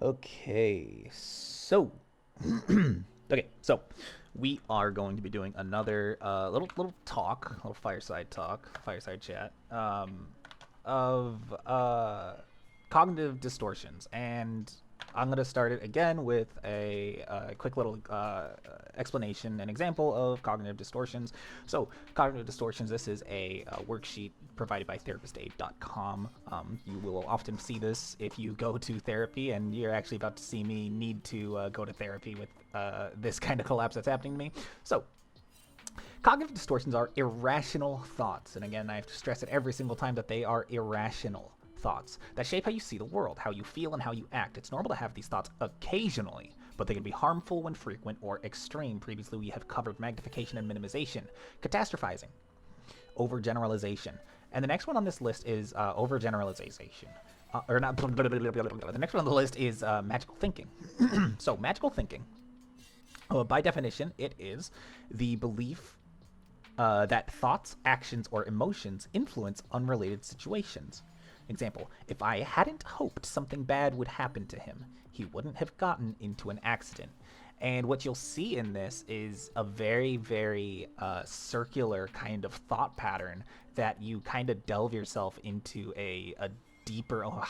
Okay, so okay, so we are going to be doing another little talk, little fireside chat, of cognitive distortions, and I'm gonna start it again with a quick little explanation, an example of cognitive distortions. So, cognitive distortions. This is a worksheet provided by therapistaid.com. You will often see this if you go to therapy, and you're actually about to see me need to go to therapy with this kind of collapse that's happening to me. So, cognitive distortions are irrational thoughts. And again, I have to stress it every single time that they are irrational thoughts that shape how you see the world, how you feel, and how you act. It's normal to have these thoughts occasionally, but they can be harmful when frequent or extreme. Previously, we have covered magnification and minimization, catastrophizing, overgeneralization. And the next one on this list is overgeneralization. Or not, the next one on the list is magical thinking. So, magical thinking, by definition, it is the belief that thoughts, actions, or emotions influence unrelated situations. Example, if I hadn't hoped something bad would happen to him, he wouldn't have gotten into an accident. And what you'll see in this is a very, very circular kind of thought pattern that you kind of delve yourself into a deeper. Oh,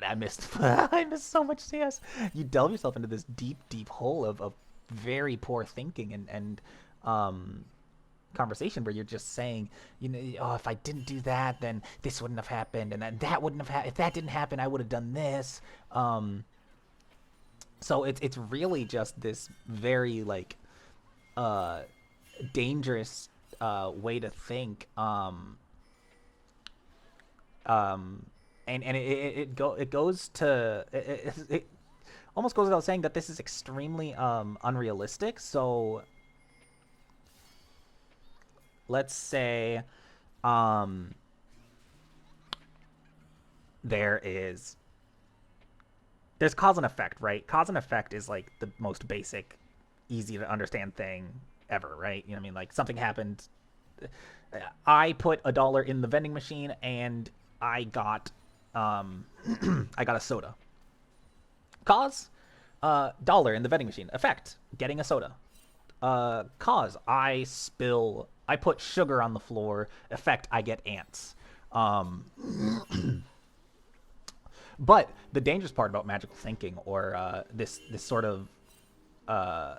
I missed. I missed so much CS. You delve yourself into this deep hole of very poor thinking and conversation where you're just saying, you know, oh, if I didn't do that, then this wouldn't have happened, and then that wouldn't have happened. If that didn't happen, I would have done this. So it's really just this very like uh, dangerous way to think. Um, and it goes to it almost goes without saying that this is extremely unrealistic. So let's say um, there is there's cause and effect, right? Cause and effect is like the most basic, easy to understand thing ever, right? You know what I mean? Like something happened. I put $1 in the vending machine and I got I got a soda. Cause dollar in the vending machine. Effect, getting a soda. Cause I put sugar on the floor. Effect, I get ants. Um, but the dangerous part about magical thinking, or this sort of uh,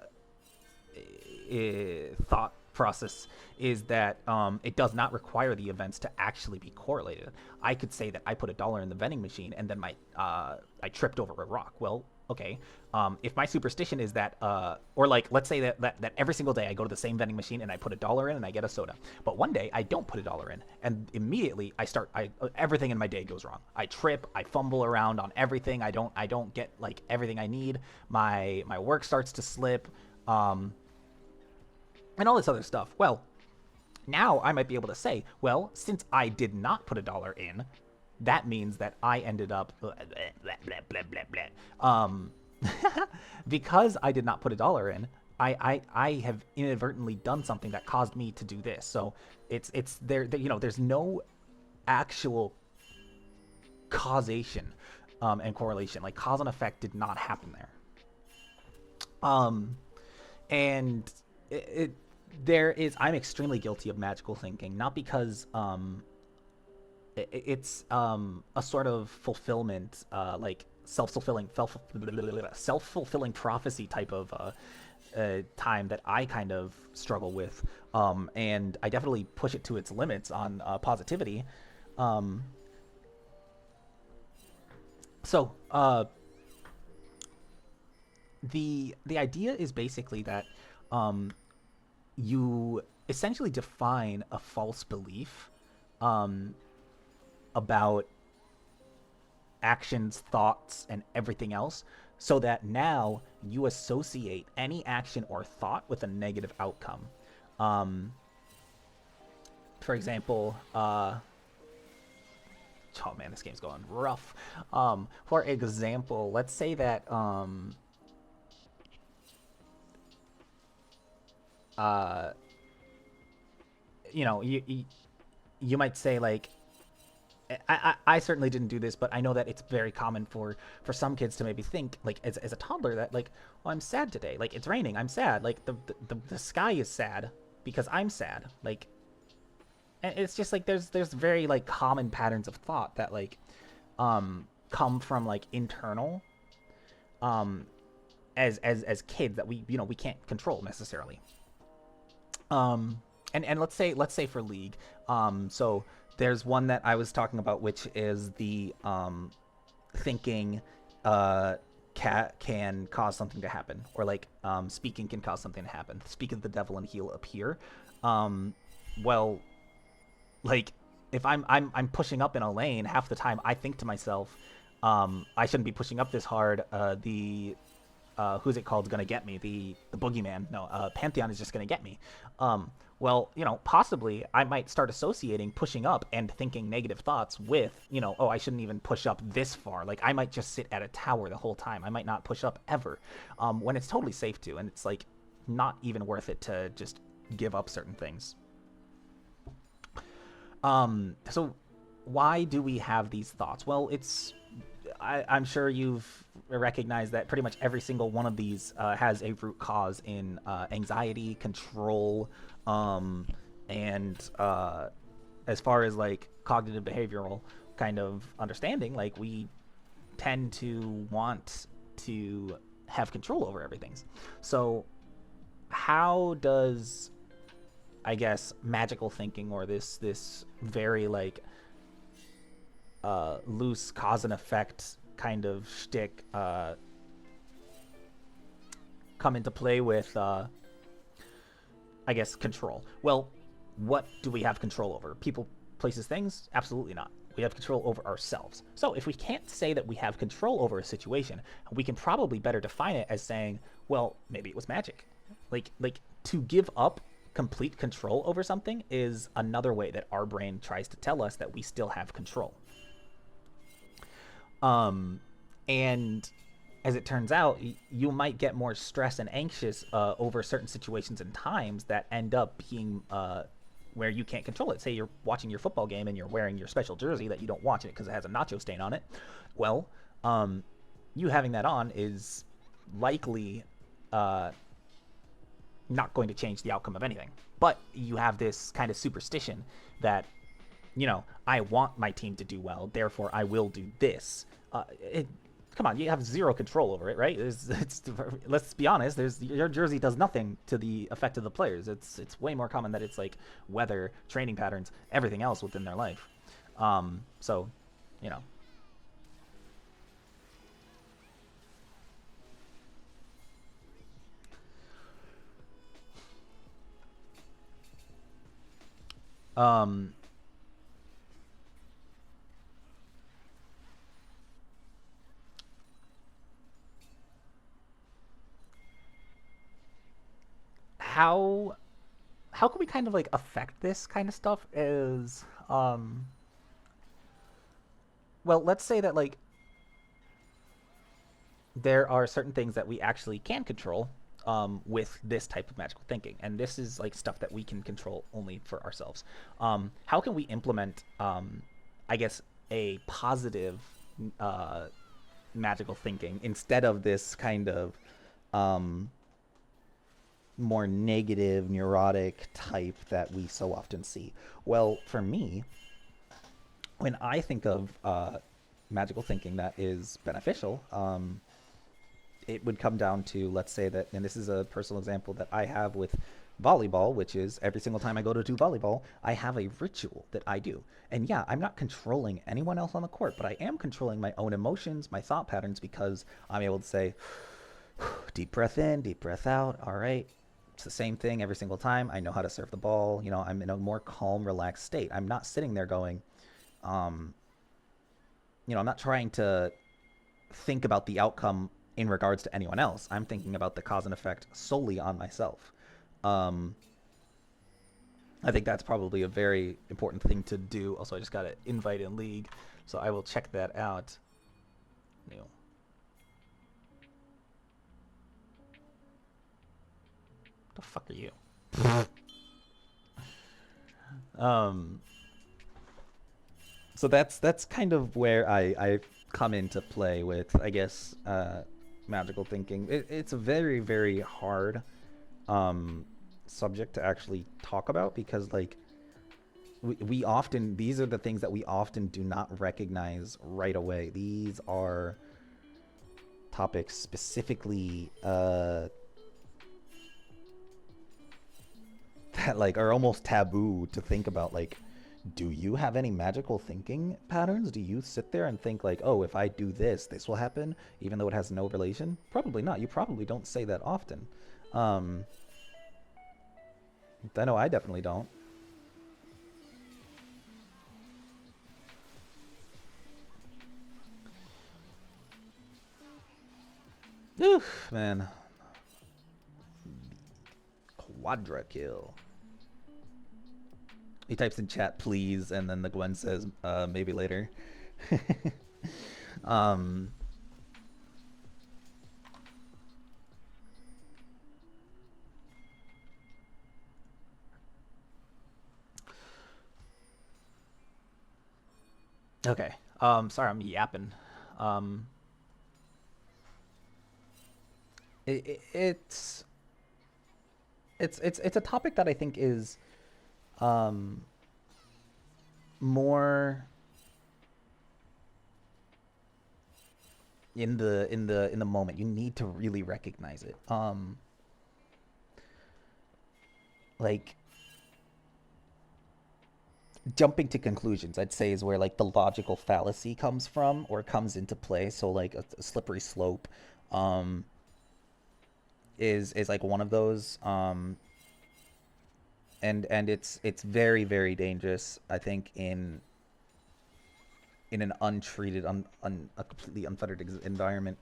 thought process, is that it does not require the events to actually be correlated. I could say that I put $1 in the vending machine and then I tripped over a rock. Well, okay, if my superstition is that, or like, let's say that every single day I go to the same vending machine and I put $1 in and I get a soda, but one day I don't put $1 in, and immediately everything in my day goes wrong. I trip, I fumble around on everything. I don't get like everything I need. My work starts to slip. And all this other stuff. Well, now I might be able to say, well, since I did not put $1 in, that means that I ended up blah, blah, blah, blah. Because I did not put $1 in, I have inadvertently done something that caused me to do this. So it's there, you know, there's no actual causation and correlation. Like cause and effect did not happen there. Um, and it there is I'm extremely guilty of magical thinking, not because it's a sort of fulfillment, like self-fulfilling prophecy type of time that I kind of struggle with, and I definitely push it to its limits on positivity. Um, so the idea is basically that um, you essentially define a false belief um, about actions, thoughts, and everything else, so that now you associate any action or thought with a negative outcome. Um, for example, oh man, this game's going rough. For example, let's say that uh, you know you might say like I certainly didn't do this, but I know that it's very common for some kids to maybe think, like, as a toddler, that, like, oh, I'm sad today, like, it's raining, I'm sad, like, the sky is sad because I'm sad, like, and it's just like there's very, like, common patterns of thought that, like, come from, like, internal, um as kids, that we can't control necessarily. um and let's say for League, so there's one that I was talking about, which is the thinking uh cat can cause something to happen, or, like, speaking can cause something to happen. Speak of the devil and he'll appear. um well, like, if I'm pushing up in a lane, half the time I think to myself, I shouldn't be pushing up this hard. The who's it called, gonna get me, the boogeyman, no, Pantheon is just gonna get me. Well, possibly I might start associating pushing up and thinking negative thoughts with, oh, I shouldn't even push up this far. Like, I might just sit at a tower the whole time. I might not push up ever, when it's totally safe to, and it's, like, not even worth it to just give up certain things. So why do we have these thoughts? Well, I'm sure you've recognized that pretty much every single one of these has a root cause in anxiety, control, and as far as, like, cognitive behavioral kind of understanding, like, we tend to want to have control over everything. So how does, I guess, magical thinking, or this very, like, loose cause and effect kind of shtick come into play with, I guess, control? Well, what do we have control over? People, places, things? Absolutely not. We have control over ourselves. So if we can't say that we have control over a situation, we can probably better define it as saying, well, maybe it was magic. Like, to give up complete control over something is another way that our brain tries to tell us that we still have control. Um, and as it turns out, you might get more stressed and anxious over certain situations and times that end up being where you can't control it. Say you're watching your football game and you're wearing your special jersey that you don't watch it because it has a nacho stain on it. Well, you having that on is likely uh, not going to change the outcome of anything. But you have this kind of superstition that, I want my team to do well, therefore I will do this. Come on, you have zero control over it, right? Let's be honest. Your jersey does nothing to the effect of the players. It's way more common that it's, like, weather, training patterns, everything else within their life. So, you know, um, how how can we kind of, like, affect this kind of stuff is, well, let's say that, like, there are certain things that we actually can control with this type of magical thinking, and this is, like, stuff that we can control only for ourselves. How can we implement, I guess, a positive uh, magical thinking instead of this kind of um, more negative, neurotic type that we so often see? Well, for me, when I think of magical thinking that is beneficial, it would come down to, let's say that, and this is a personal example that I have with volleyball, which is every single time I go to do volleyball, I have a ritual that I do. And yeah, I'm not controlling anyone else on the court, but I am controlling my own emotions, my thought patterns, because I'm able to say, deep breath in, deep breath out. All right. It's the same thing every single time. I know how to serve the ball. I'm in a more calm, relaxed state. I'm not sitting there going, um, I'm not trying to think about the outcome in regards to anyone else. I'm thinking about the cause and effect solely on myself. Um, I think that's probably a very important thing to do. Also, I just got an invite in League, so I will check that out. New. The fuck are you? um, So that's kind of where I come into play with, I guess, magical thinking. It's a very, very hard um, subject to actually talk about, because like we often, these are the things that we often do not recognize right away. These are topics specifically that like are almost taboo to think about. Like, do you have any magical thinking patterns? Do you sit there and think like, oh, if I do this, this will happen, even though it has no relation? Probably not. You probably don't say that often. um I know I definitely don't. Oof, man. Quadra kill. He types in chat, please, and then the Gwen says, maybe later. um, okay. Sorry, I'm yapping. Um, it's it's a topic that I think is um more in the moment. You need to really recognize it. Like jumping to conclusions, I'd say, is where like the logical fallacy comes from or comes into play. So like a slippery slope um is like one of those. And it's very, very dangerous, I think, in an untreated, a completely unfettered environment.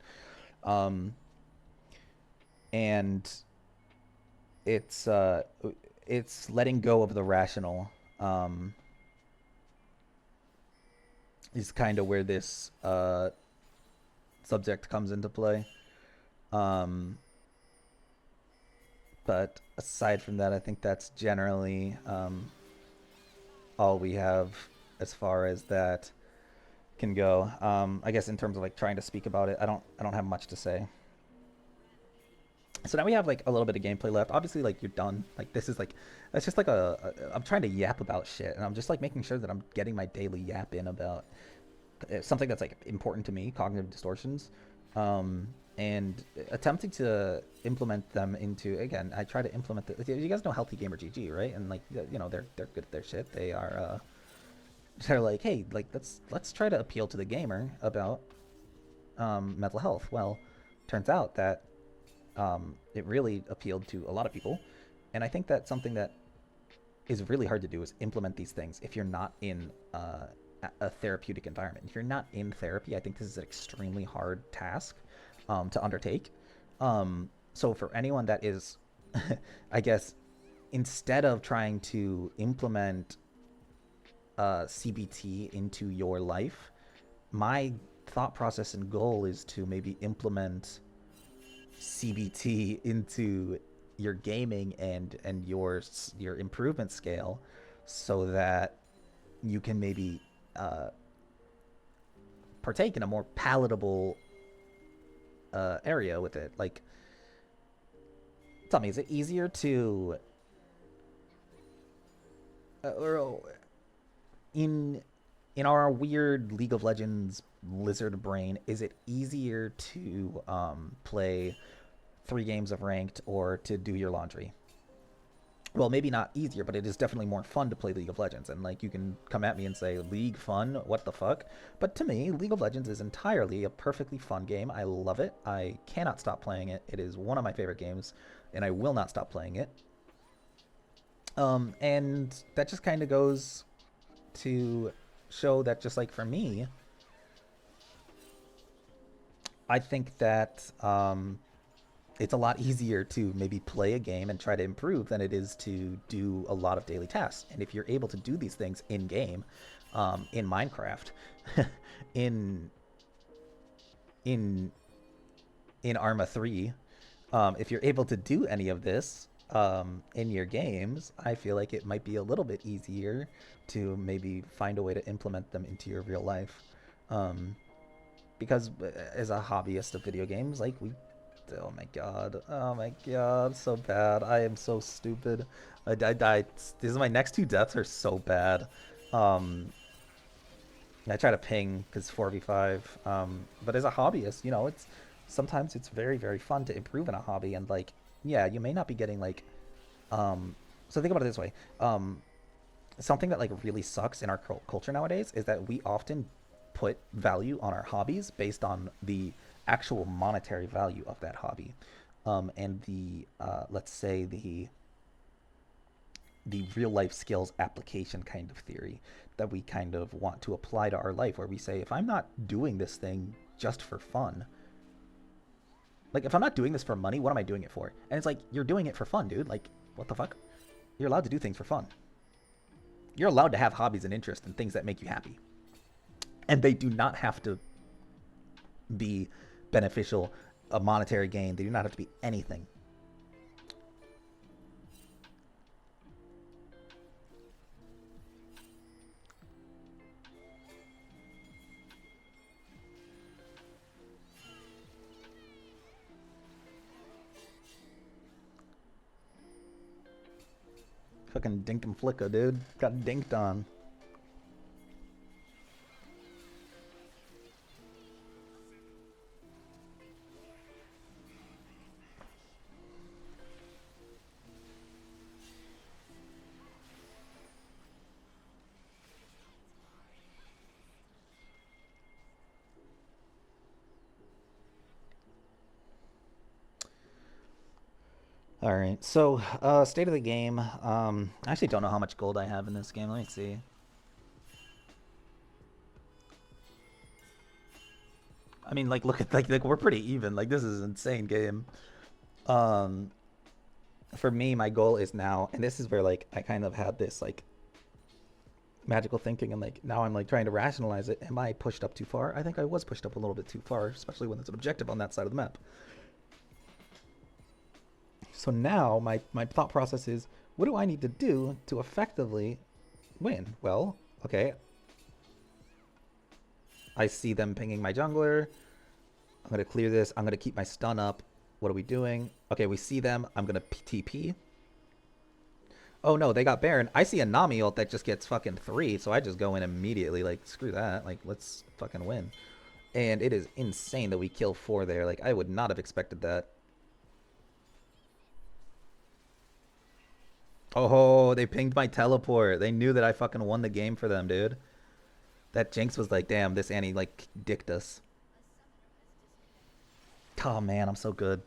um and it's it's letting go of the rational um is kind of where this subject comes into play. um but aside from that, I think that's generally all we have as far as that can go. I guess in terms of like trying to speak about it, I don't have much to say. So now we have like a little bit of gameplay left. Obviously, like you're done. Like this is like, that's just like I'm trying to yap about shit, and I'm just like making sure that I'm getting my daily yap in about something that's like important to me, cognitive distortions, um, and attempting to implement them into, again, I try to implement you guys know Healthy Gamer GG, right? And like they're good at their shit. They're like, hey, like let's try to appeal to the gamer about mental health. Well, turns out that it really appealed to a lot of people, and I think that something that is really hard to do is implement these things if you're not in a therapeutic environment. If you're not in therapy, I think this is an extremely hard task to undertake. So for anyone that is, I guess, instead of trying to implement CBT into your life, my thought process and goal is to maybe implement CBT into your gaming and your improvement scale, so that you can maybe uh, partake in a more palatable area with it. Like, tell me, is it easier to or in in our weird League of Legends lizard brain, is it easier to play 3 games of ranked or to do your laundry? Well, maybe not easier, but it is definitely more fun to play League of Legends. And like, you can come at me and say, League fun? What the fuck? But to me, League of Legends is entirely a perfectly fun game. I love it. I cannot stop playing it. It is one of my favorite games, and I will not stop playing it. And that just kind of goes to show that, just like for me, I think that it's a lot easier to maybe play a game and try to improve than it is to do a lot of daily tasks. And if you're able to do these things in game, in Minecraft, in in in Arma 3, if you're able to do any of this, in your games, I feel like it might be a little bit easier to maybe find a way to implement them into your real life. Um, because as a hobbyist of video games, like oh my god, so bad. I am so stupid. I died. These are my next two deaths are so bad. Um, I try to ping because 4v5. But as a hobbyist, it's sometimes it's very very fun to improve in a hobby and like yeah, you may not be getting like um. So think about it this way. Something that like really sucks in our culture nowadays is that we often put value on our hobbies based on the actual monetary value of that hobby, and the let's say the real life skills application kind of theory that we kind of want to apply to our life, where we say if I'm not doing this thing just for fun, like if I'm not doing this for money, what am I doing it for? And it's like you're doing it for fun, dude. Like what the fuck? You're allowed to do things for fun. You're allowed to have hobbies and interests and things that make you happy, and they do not have to be beneficial, a monetary gain. They do not have to be anything. Fucking dink and flicka, dude. Got dinked on. All right. So, state of the game. I actually don't know how much gold I have in this game. Let me see. I mean, like, look at like we're pretty even. Like, this is an insane game. Um, for me, my goal is now, and this is where like I kind of had this like magical thinking, and like now I'm like trying to rationalize it. Am I pushed up too far? I think I was pushed up a little bit too far, especially when there's an objective on that side of the map. So now my thought process is, what do I need to do to effectively win? Well, okay, I see them pinging my jungler. I'm gonna clear this. I'm gonna keep my stun up. What are we doing? Okay, we see them. I'm gonna TP. Oh no, they got Baron. I see a Nami ult that just gets fucking 3, so I just go in immediately. Like, screw that. Like, let's fucking win. And it is insane that we kill 4 there. Like, I would not have expected that. Oh, they pinged my teleport. They knew that I fucking won the game for them, dude. That Jinx was like, damn, this Annie, like, dicked us. Oh, man, I'm so good.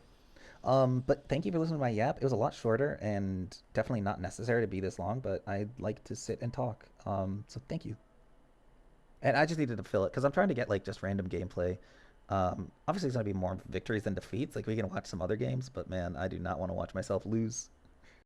But thank you for listening to my yap. It was a lot shorter and definitely not necessary to be this long, but I like to sit and talk. So thank you. And I just needed to fill it because I'm trying to get like just random gameplay. Obviously, it's gonna be more victories than defeats. Like we can watch some other games, but man, I do not want to watch myself lose.